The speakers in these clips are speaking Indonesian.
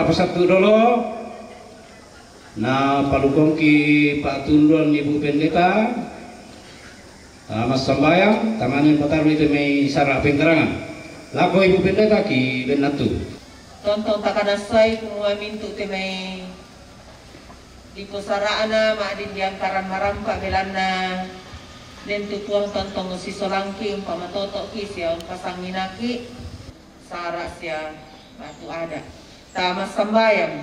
persatu dulu. Nah, palukong ki Pak Tunduan Ibu Pendeta. Mas Sambayang, tamanin pataru itu may sarap pengkerangan. Lako Ibu Pendeta ki benatu. Tonton takanasay kumuamin tu temay di pusaraana maadin diangkaran marampa belana den tutuang tontong si solangki umpamatoto ki siya pasanginaki sara siya batu ada. Mas Sambayang.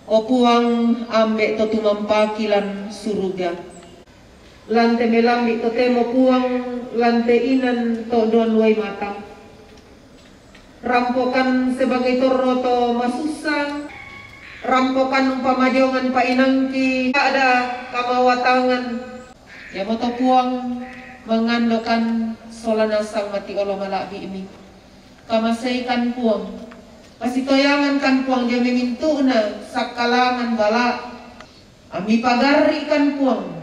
Opuang ambek to tumampakilan suruga. Lante melambi to temo puang lante inan to doan luai matang. Rampokan sebagai toroto masusa. Rampokan umpamadiongan painangki. Ada kamawatangan. Ya moto puang mengandokan solanasang mati olo malabi ini. Kamasaikan puang. Pasitoyangan kan puang dia memintu na sakalangan bala. Ami pagari kan puang.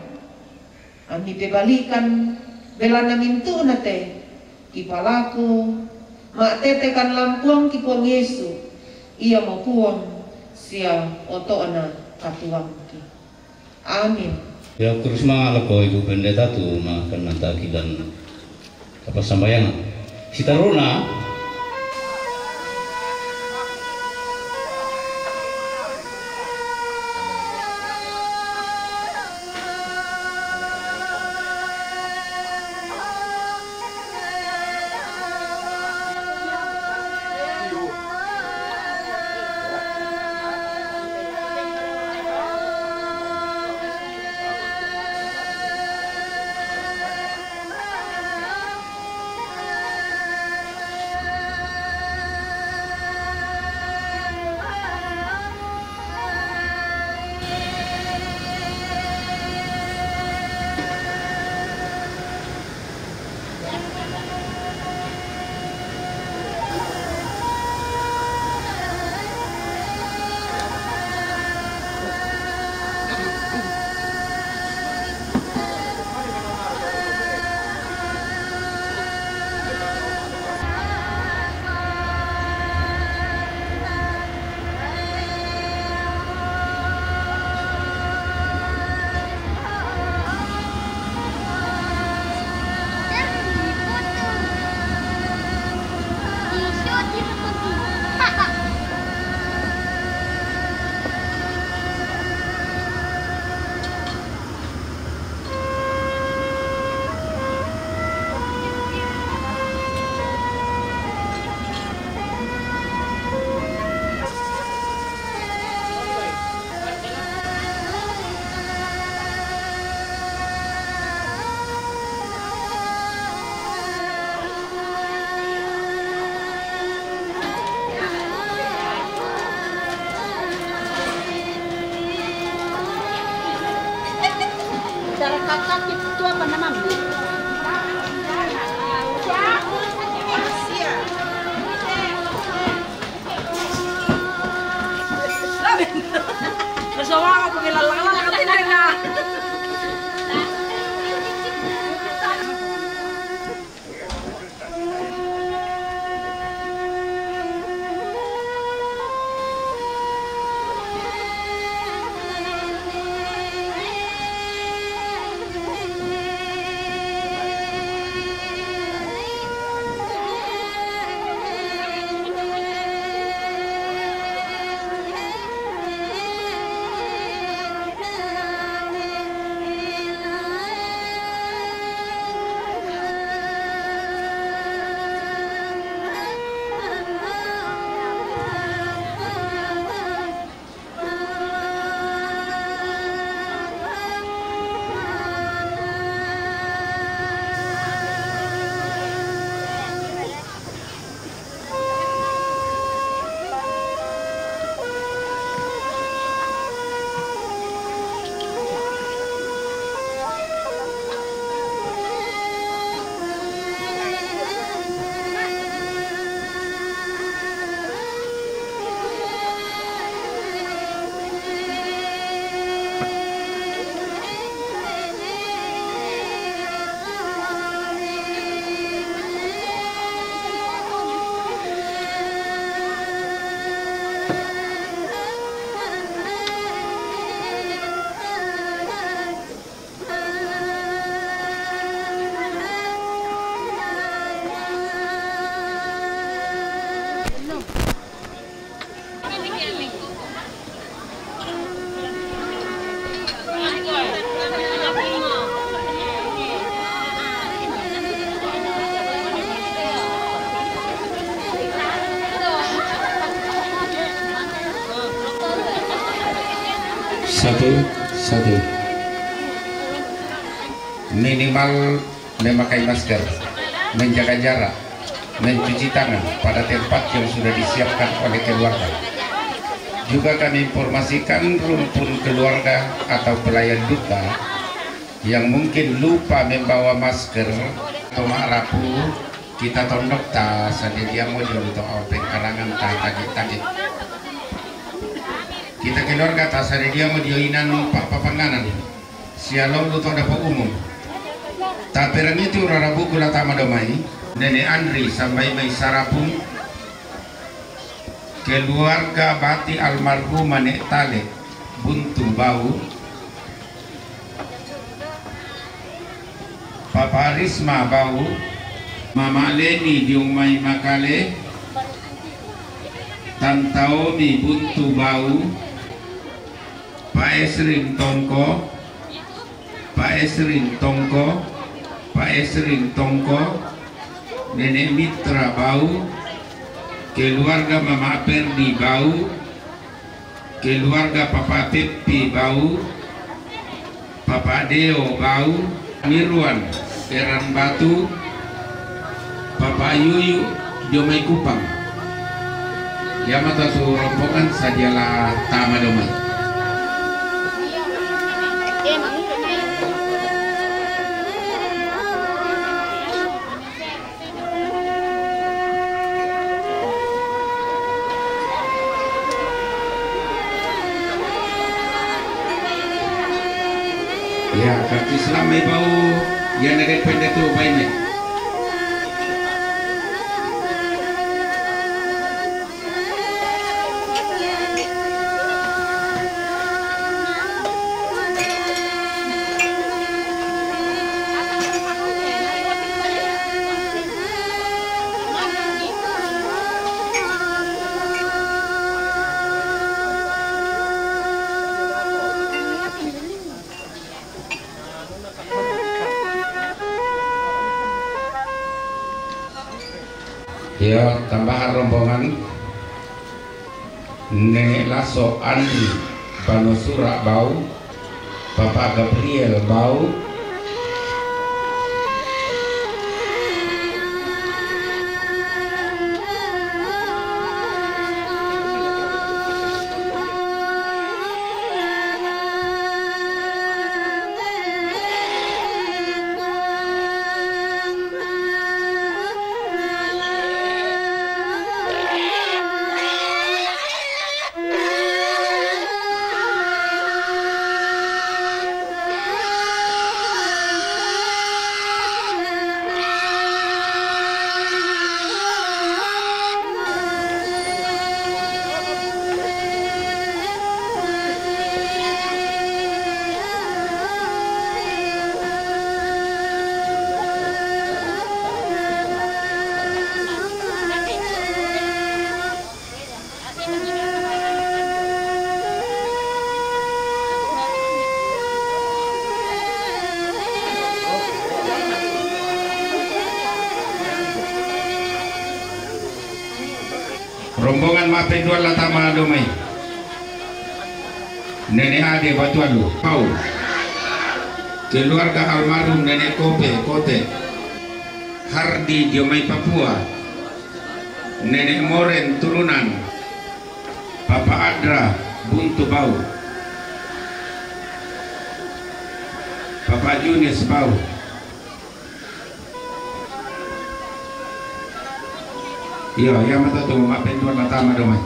Ami bebalikan belana mintu na te. Ipalaku. Mak tete kan lampuang ki puang Yesu. Ia mau puang sia oto na katuang ki. Amin. Ya terus mga ko Ibu Pendeta tu makan natakilan apa sambayangan. Si Taruna kakak itu apa namanya? Bersama aku bilang lala katin na. Satu. Minimal memakai masker, menjaga jarak, mencuci tangan pada tempat yang sudah disiapkan oleh keluarga. Juga kami informasikan rumpun keluarga atau pelayan duka yang mungkin lupa membawa masker atau rapu, kita tondok tas ada dia mau jual untuk pengkarangan tagih. Kita keluarga tas ada dia mau joinan papanganan sialom lu tau dapat umum. Taperan itu rarabu kula tama domai Nenek Andri sampai mai sarapung keluarga bati almarhum Nek Tale Buntu Bau, Papa Risma Bau, Mama Leni Diumai Makale, Tantaomi Buntu Bau, Pak Esrin Tongko, Nenek Mitra Bau, keluarga Mama Perdi Bau, keluarga Papa Pepi Bau, Papa Deo Bau, Mirwan Eran Batu, Papa Yuyu Domai Kupang. Yamata tu rombongan sajalah tama domai. Ya, kartu Islam may bau yang nagpende tu bainnya. Ya, tambahan rombongan Nenek Lasso Andri Banosura Bau, Bapak Gabriel Bau, rombongan mape dua latama domai Nenek Ade Batualu Bau, keluarga almarhum Nenek Kote Hardi Diomai Papua, Nenek Moren turunan Papa Adra Buntu Bau, Papa Junis Bau. Iya, yang mata tu mak pentuan latama domai.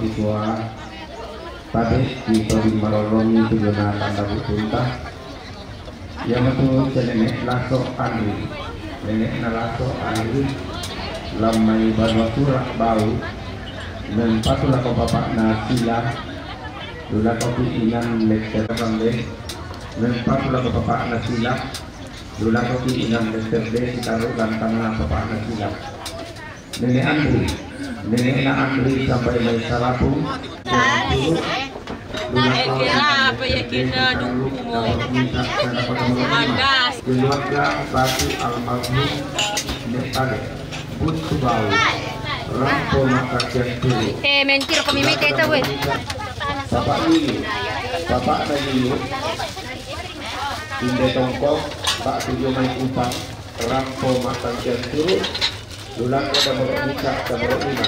orang tua tadi di Tobi Marolongi Tuguna Tanda Butunta yang itu nenek laso Andri nenek nalaso Andri lamai barwa surak bau dan patulah kau bapak nasila lula kau piinan lekter rambe dan patulah kau bapak nasila lula kau piinan lekter de taruh gantangna bapak nasila nenek Andri nenek na Andri sampai mai salapung apa ya kita mandas keluarga batu almarhum Nepal butuh bau rampo maka jatuh mentira kami mete itu weh bapak ini bapak tadi inde tongkok pak tujuh main utang rampo maka jatuh lulang ada bernikah ada berima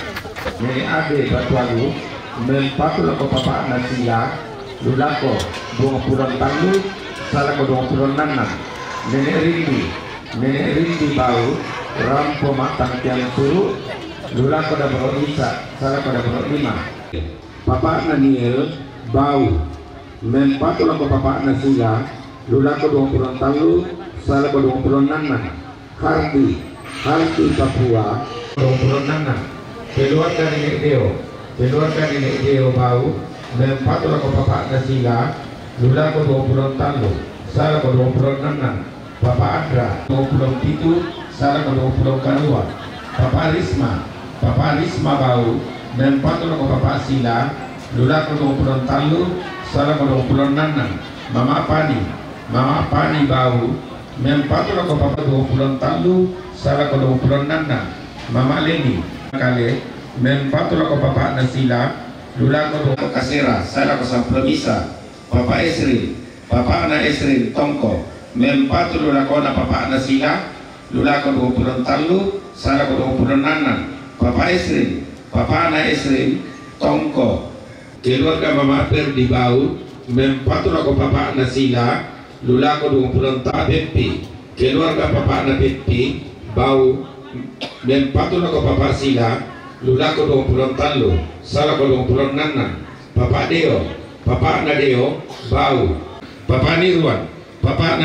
ini ade batu alu mempatulah ke bapak nasila lulako 20 tahun salah ke 20 nanam nenek rindu bau rampo matang tiang suruh lulako dah berisa salah pada berlima bapak naniel bau mempatulah ke bapak nasila lulako 20 tahun salah ke 20 nanam Hardi Papua 20 nanam keluarga nenek Deo bau mempatulah ke bapak nasila lula ke 20 tahun salah ke 20 nanam bapak Andra 27 salah ke 20 kalua bapak Risma bau mempatulah ke bapak Sila lula ke 20 tahun salah ke 20 nanam mama Pani bau mempatulah ke bapak 20 tahun salah ke 20 nanam mama Leni kali mempatulah ke bapak nasila lula ke kasera salah ke samplemisa bapak Esrin tongko mempatulah ke bapak nasila lula ke 20 talu salah ke 20 nanan bapak Esrin tongko keluarga mama Perdi bau mempatulah ke bapak nasila lula ke 20 tabepi keluarga bapak Nabepi bau mempatulah ke bapak Sila lula ke 20 talu salah ke 20 nanan bapak Nadeo bau bapak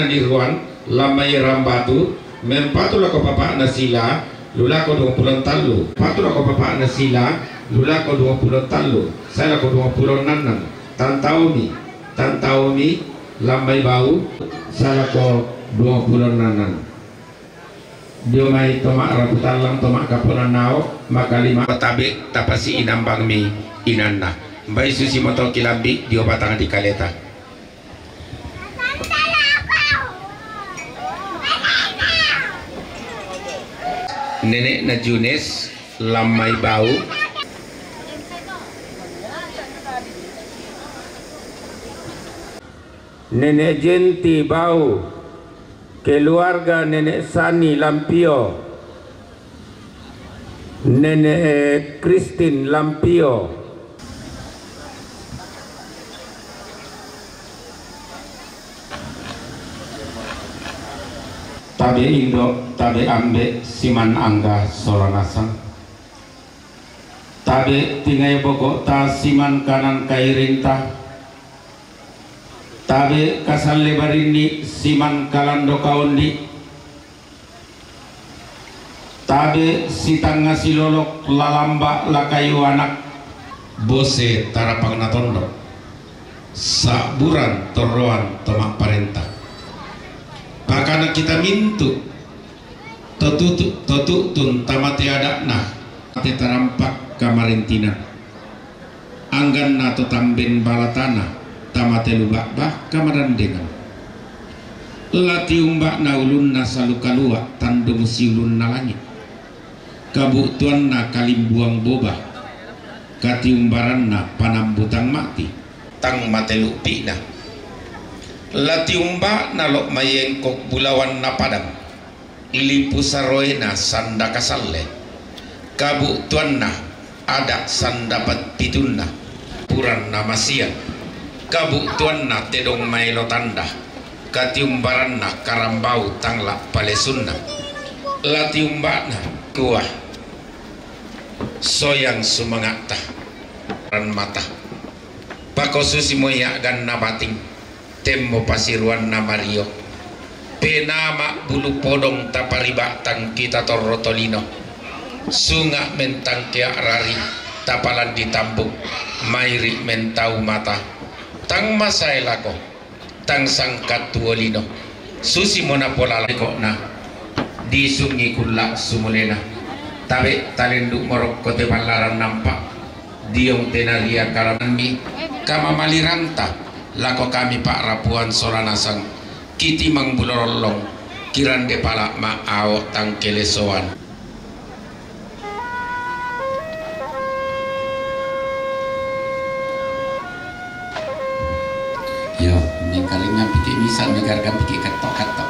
Nirwan lamai rambatu mempatulah ke bapak Nasila lula ke 20 talu patulah ke bapak Nasila lula ke 20 talu salah ke 20 nanan Tantaumi lamai bau salah ke 20 nanan dia mai tomak raputalang tomak kapunan nao maka lima tabe tapasi inambang mi inanna mbai susi moto kilambi dia batang di kaleta nenek na Junes lamai bau nenek Jenti bau keluarga nenek Sani Lampio nenek Christine Lampio tabe Indo tabe ambe siman angga soranasang tabe tingai bogok ta siman kanan kairinta tabe kasal lebarini siman kalando kaundi tabe sitang ngasilolok lalamba lakayu anak bose tarapang natondo saburan toroan tomak parenta pakana kita mintu totutun tamati adakna ati tarampak kamarintina anggan nato tamben balatana tamate lubak bah kamarandengan lati umbak na ulun na salukalua tandung siulun na langit kabutuan na kalimbuang boba kati umbaran na panambutang mati tang mate lupi na lati umbak na lok mayengkok bulawan na padang ilipu saroy na sanda kasalle kabutuan na ada sandapat pitun na puran na masian kabutuan na tedong mailo tanda katiumbaran na karambau tangla palesunna latiumba na kuah soyang sumangata mata Pako susimo ya gan nabating temmo pasiruan na Mario penama bulu podong tapariba tang kita torrotolino sunga mentang kia rari tapalan ditambuk mairi mentau mata tang masai lako tang sangkat tuolino susi mona pola lako na disungi kula sumulena tabe talenduk morok kote malaran nampak diong tenaria karamami kama maliranta lako kami Pak Rapuan Soranasang kiti mang bulorolong kiran de pala ma ao tang kelesoan yo mingkalingnya pikir misal negarkan pikir ketok-ketok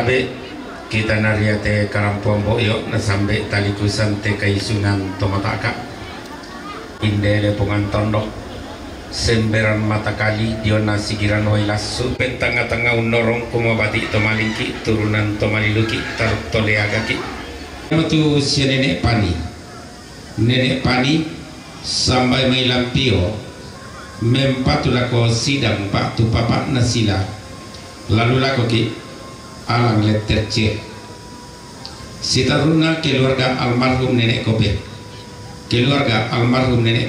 tabe kita nariate karampuang boyo na sambe talikusan te kaisunan tomataka indele pungan tondok semberan mata kali diona sigiran wailasu pentanga-tanga unorong kumabati tomalingki turunan tomaliluki taruk toleagaki matu si nenek pani sampai mai lampio mempatulako sidang pak tu papak nasila lalu lako ki alang letter C sitaruna keluarga almarhum nenek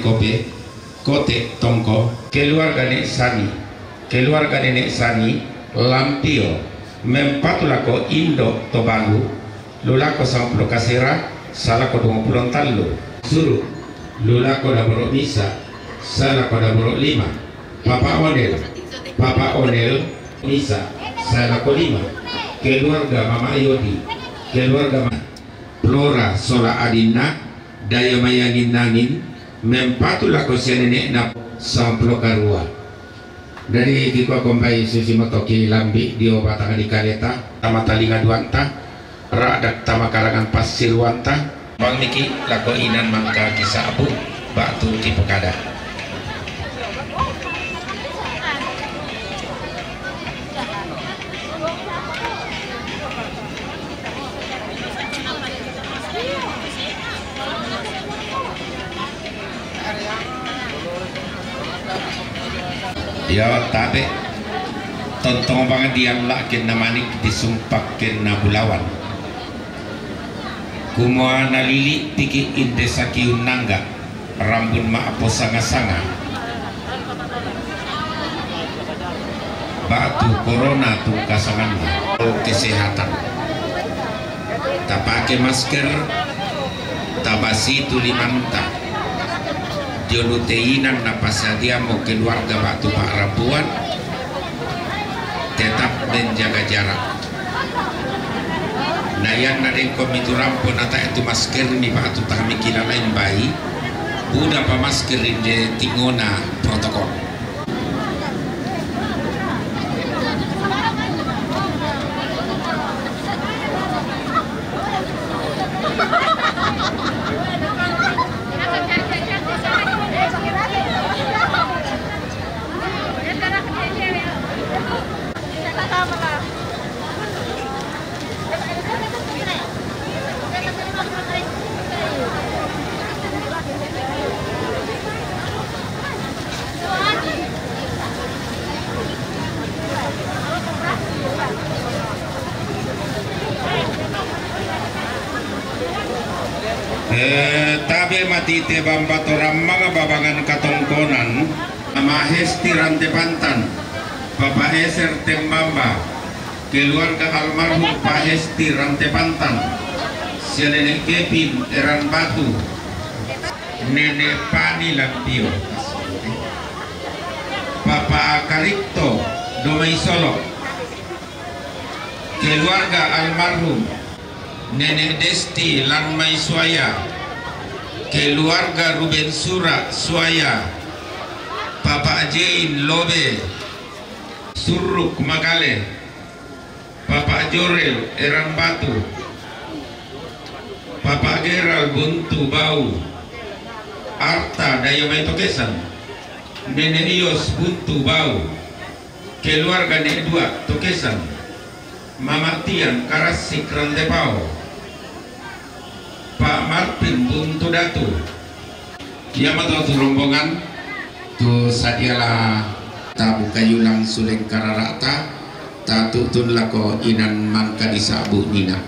kope kote tongko keluarga nenek sani lampio mempatulako indo tobalu lulako samplo kasera salako 20 tallu suruh lulako daborok misa salako daborok 5 papa onel misa salako 5 keluarga Mama Yodi, keluarga Flora Sola Adina, Daya Mayangin Nangin, mempatulah kosia nenek nap samplo karua. Dari kiko kompai susi motoki lambi dio batang di kaleta, tama talinga duanta, radak tama karangan pasir wanta, bang niki lako inan mangka kisah abu, batu di pekada. Ya tabe tontong banget diam lakin namanik disumpakin na bulawan kumua nalili tiki indesaki unangga rambun maapo sanga-sanga batu corona tuh kasangannya kesehatan tak pakai masker tabasi tulimanta dioluteinan napasadia mau keluarga batu Pak Rabuan tetap menjaga jarak nayan nadeng komitu rampon nata itu masker ni batu kami kila lain bayi udah pa masker di tingona protokol tabe mati te bambatoram mga babangan katongkonan mahesti rante pantan Bapak Eser Tembamba keluarga almarhum Pak Hesti rante pantan si nenek Kevin Eran Batu nenek Pani Lampio Bapak Akarikto Domai Solo keluarga almarhum Nenek Desti Lanmai Suaya keluarga Ruben Sura Suaya Bapak Jain Lobe Suruk Magale Bapak Jorel Erang Batu Bapak Geral Buntu Bau Arta Dayamai Tokesan Nenek Ios Buntu Bau keluarga Nenek Dua Tokesan Mama Tian Karasik Randepau Pak Martin Buntu Datu dia matau rombongan tu sadialah tabu kayulang suleng kararata tatutun lako inan mangka disabu nina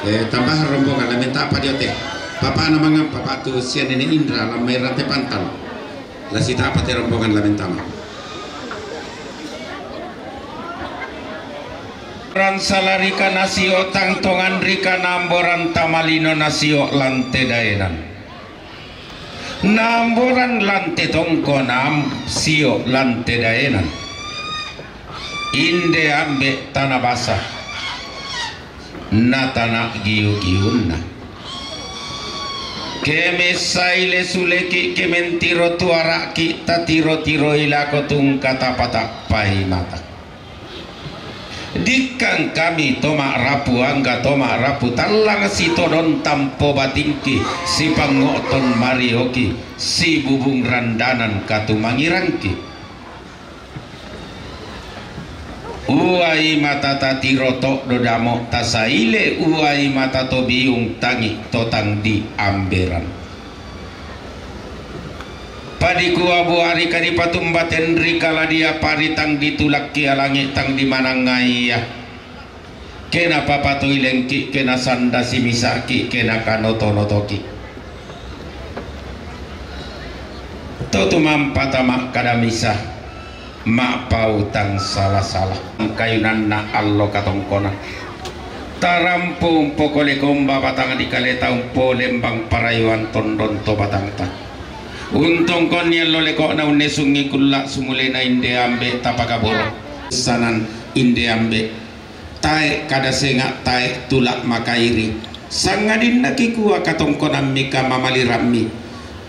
tambah rombongan la minta apa dia teh papa namanya papa tu sian ini Indra la mai rantai pantal la sita apa teh rombongan la minta ran salarika nasio tangtongan rika namboran tamalino nasio lante daenan namboran lante tongko nam sio lante daenan inde ambe tanah basah na tanah giu-giunna keme saile suleki kementiro tuaraki tatiro-tiro ilako tungkata patak pai mata dikang kami toma rapu angga toma rapu talang si todon tampo batingki si pangoton marioki si bubung randanan katumangirangki uai mata tatiro tok dodamo tasaile uai mata to biung tangi totang di amberan padiku abu hari kari patumbaten rikala dia paritang ditulak kia langit tang di manangaya kena papa tuilengki kena sanda simisaki kena kanotonotoki tutu mampatama kadamisa mak pautang salah-salah kayunan na allo katongkona tarampung pokole komba batang di kaleta umpo lembang parayuan tondon to batang ta untung kon yello leko na unesungi kulla sumulena inde ambe tapakaboro sanan inde ambe tae kada senga tae tulak makairi sangadin nakikua katongkon ammika mamalirammi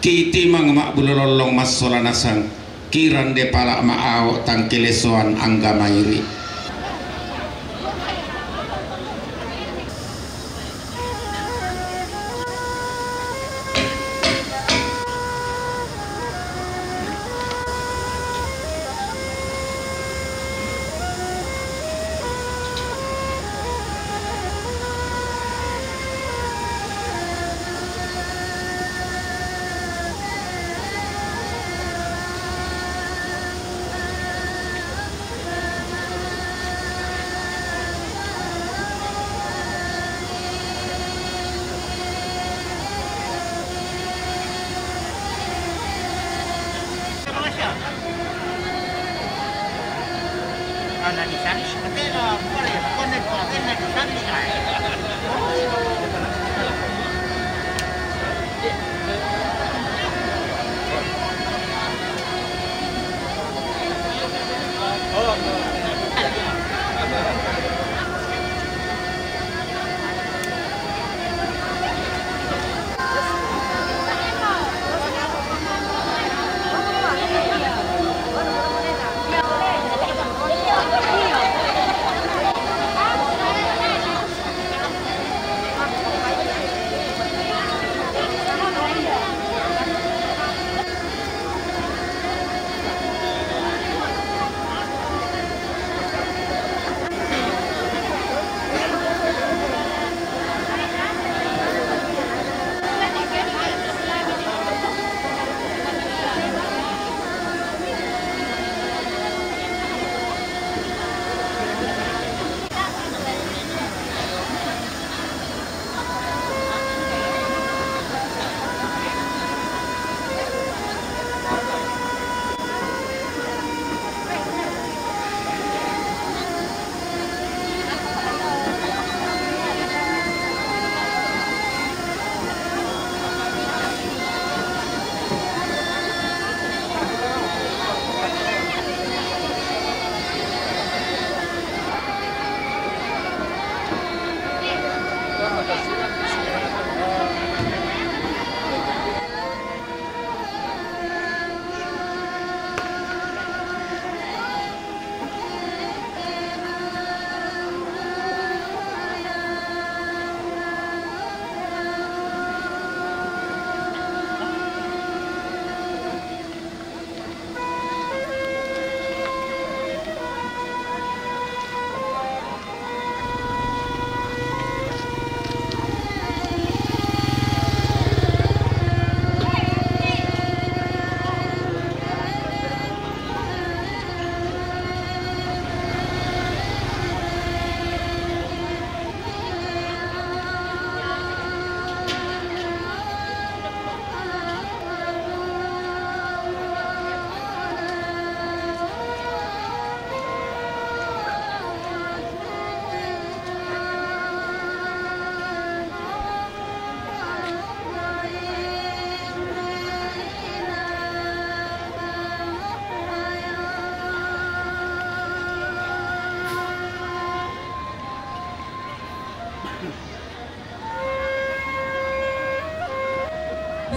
kiti mang mak bulololong masolanasang kiran de pala maao tangkelesoan angga mairi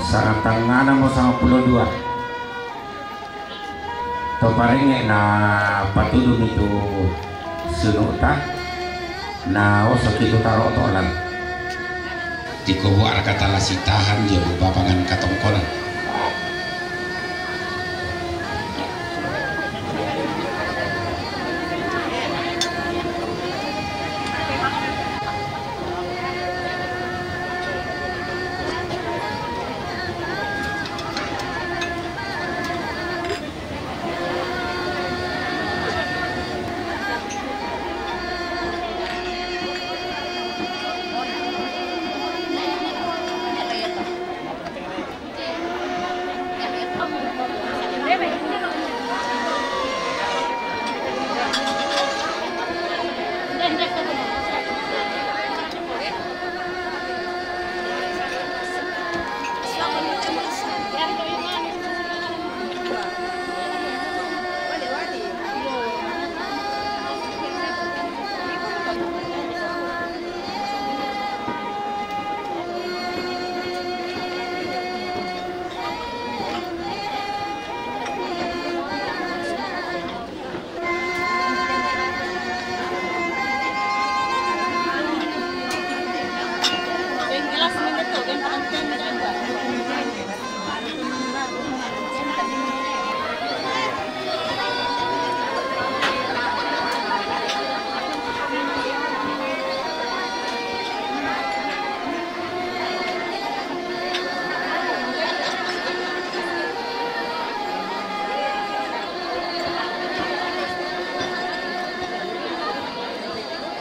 sa tangana mo sa 52 to paringe na patulong itu sunuta na oso kita taro tolan tikobo kata lasitahan dia bapangan katongkonan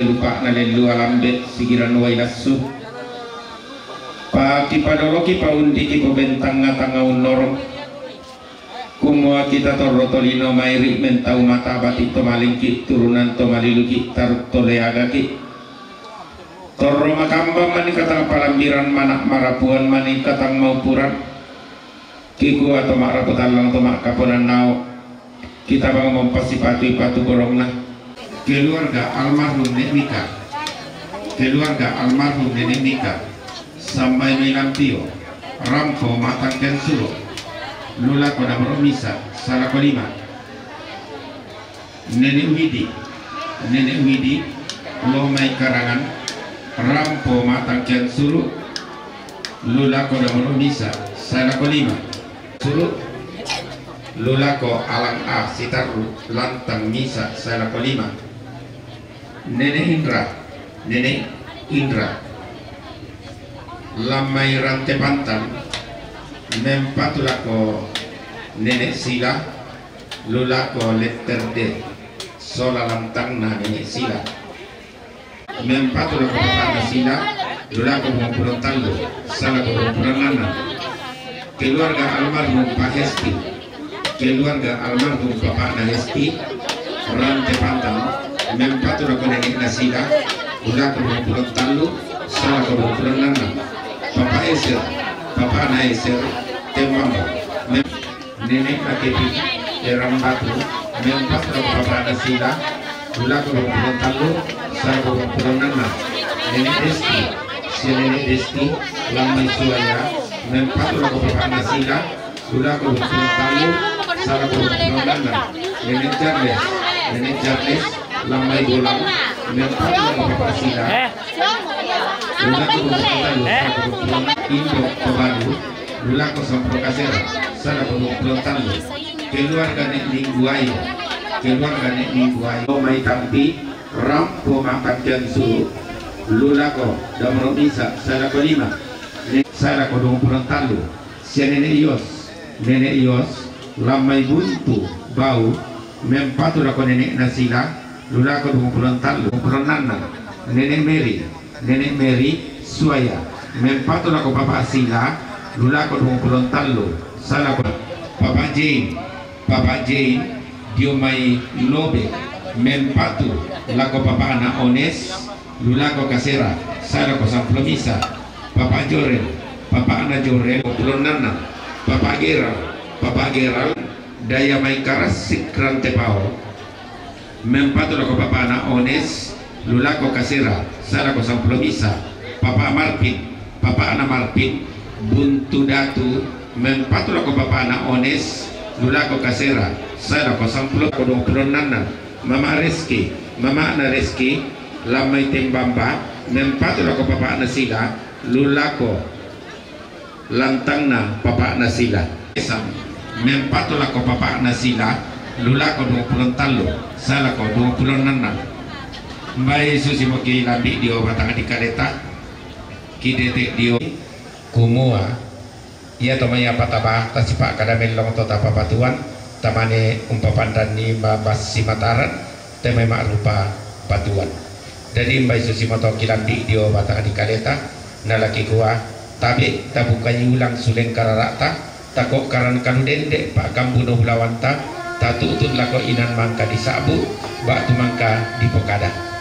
lupa nalelu alambe sigiran wai nasu pa kipadoloki pa undi ki pembentanga tanga unor kumua kita torotolino mairi mentau mata bati to malingki turunan to maliluki tar to leagaki torro makamba mani katang palambiran manak marapuan mani katang maupuran kiku atau maraputalang to makaponan nao kita bang mempasipatu ipatu gorongna keluarga almarhum Nenek Mika, keluarga almarhum Nenek Mika, sampai Milampio, Rampo Matang Kensulo, Lula Koda Misa, Salakolima, Nenek Widi, Lomai Karangan, Rampo Matang Kensulo, Lula Koda Misa, Salakolima, Sulu, Lula Ko Alang A Sitaru, Lantang Misa, Salakolima. Nenek Indra Lamai Rante Pantan Mempatulako Nenek Sila Lulako Letter D Sola Lantang na Nenek Sila Mempatulako Papa Sila Lulako Mempulong Talo Salako Mempulong keluarga almarhum Pak Hesti, keluarga almarhum Bapak Hesti Rante Pantan Mempatu rako Nenek Nasila, ulah kumpulan talu, salah kumpulan nana. Bapak Eser, Bapak Naeser, Temamo, Nenek Nakepi, Eram Batu, Mempatu rako Bapak Nasila, ulah kumpulan talu, salah kumpulan nana. Nenek Desti, si Nenek Desti, Lamai Suaya, Mempatu rako Bapak Nasila, ulah kumpulan talu, salah kumpulan nana. Nenek Jarles, Lambai Bolang, Mempatu rako Bapak Sila, ulah kumpulan Indo Pabadu, ulah Sampro Kasera, salah kumpulan talu. Keluarga Nek Mingguayo, keluarga Nek Mingguayo, Mai Tampi, Rampo Makan Jansu, Lulako Damro Misa, salah kelima, salah kumpulan talu. Si Nenek Yos, Lamai Buntu, Bau, Mempatu rako Nenek Nasila. Lula ko kumpulan talu, kumpulan nana, Nenek Mary, Suaya, Mempatu lako Papa Sila, lula ko kumpulan talu, salah ko Papa Jane, Diomai Lobe, Mempatu lako Papa Ana Ones, lula ko Kasera, salah ko Samplomisa, Papa Ana Jorel, kumpulan nana, Papa Geral, Daya Maikaras Sikran Tepao. Mempatu lako Papa Ana Ones, Lulako Kasera, Sarako Samplomisa, Papa Ana Marpin, buntu datu mempatu lako bapak anak ones lulako kasera saya lako 10 ko 26 mama Reski mama na Reski lamay tembamba mempatu lako bapak na sila lulako lantang na bapak na sila mempatu lako bapak na sila lulako 23 saya lako 26 Mbak susi mo kilambi dio batang di kaleta kidetek dio kumua ia tomanya pataba tasipak kadamel long tota papatuan tamane umpapandan ni babas simataran temai makrupa patuan jadi Mbak susi mo kilambi dio batang di kaleta nalaki kuah tabe tabukanyi ulang suleng kararakta takok karan kanudende pak kambuno bulawanta tatu utut lako inan mangka di sabu bak tu mangka di pokada.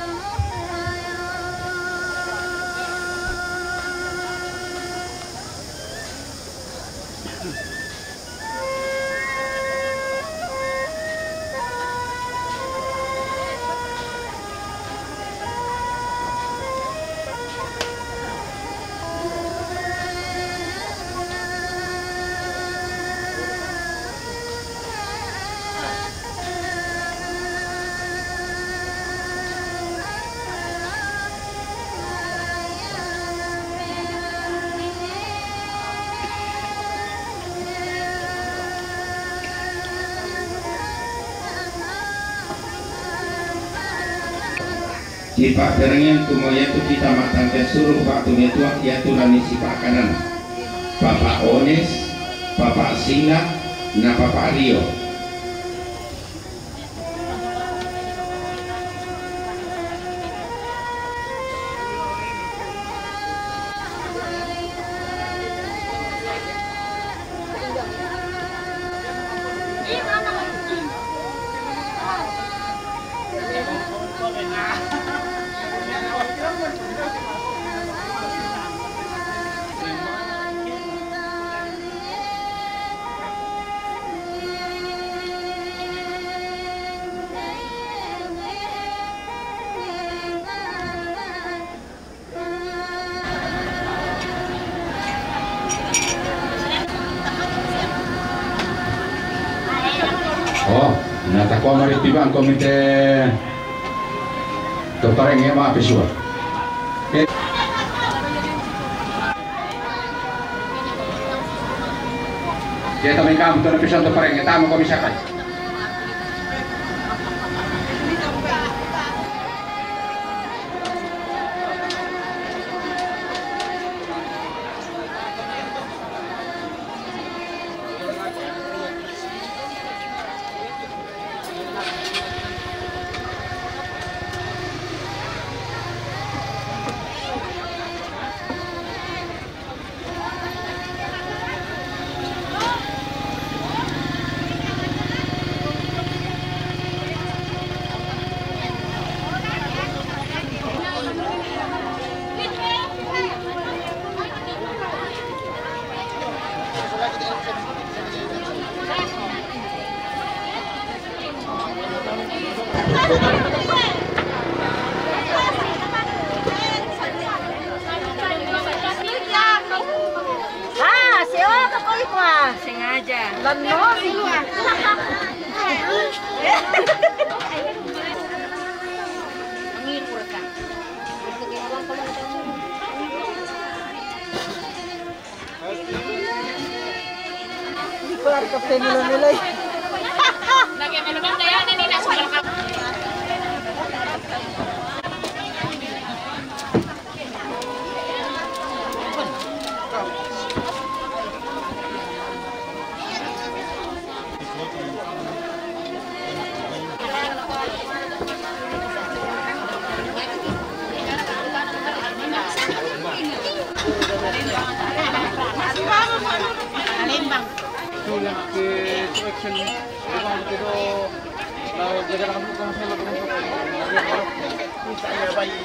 Di pak derengnya kumoya tu kita matang suruh waktu netua ya tulani si pak kanan Bapak Ones, Bapak Sina, na Bapak Rio. Oh, natakuha maritiba ang komite doktor yang mga visual. Kaya tamay kamu to na pisang doktor yang tamo ko misakan. Sengaja. Lanos. Keluar kapten nilai-nilai. Lagi melukan daya ini nak sekolah. Alembang. Tulang ke action memang itu kalau jaga kamu kamu selalu bisa ya bayi.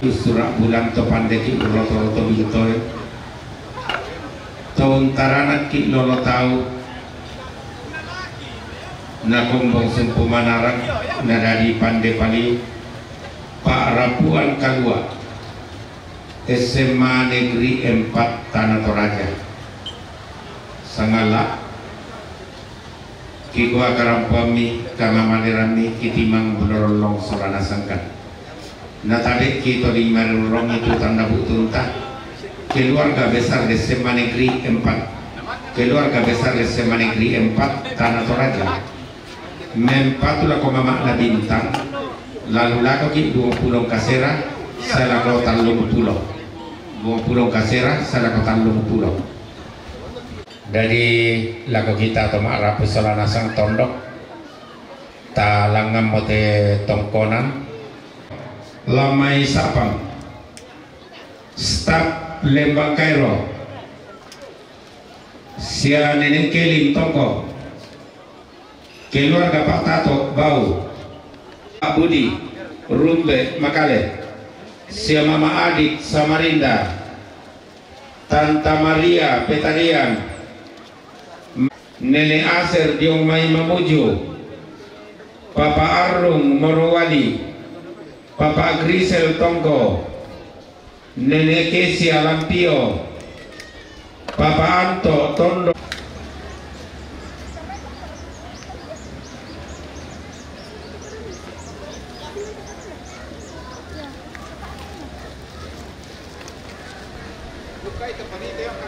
Surak bulan to pandeki roto-roto bintoy tahun taranak ki lolo tau na kumbong sumpu manarang na dari pande pali Pak Rapuan Kalua SMA Negeri 4 Tanah Toraja sangala ki gua karampami kamamanirami kitimang benorolong sorana sangkan. Nah tadi kita di Marurong itu tanda butunta keluarga besar SMA Negeri 4 keluarga besar SMA Negeri 4 Tanah Toraja mempatulah ko mama na bintang lalu lako ki 20 kasera sa lako 30 20 kasera sa lako 30 dari lako kita to maarapu solana sang tondok talangam mote tongkonan Lamai Sapang staf Lembang Kairo sia Neneng Keling Tongko keluarga Pak Tato Bau Pak Budi Rumbe Makale sia Mama Adik Samarinda Tanta Maria Petarian Nenek Aser Diomai Mamuju Papa Arung Morowali Papa Grisel Tongko Nenek Kesi Alampio Papa Anto Tondo Bukai ke panitia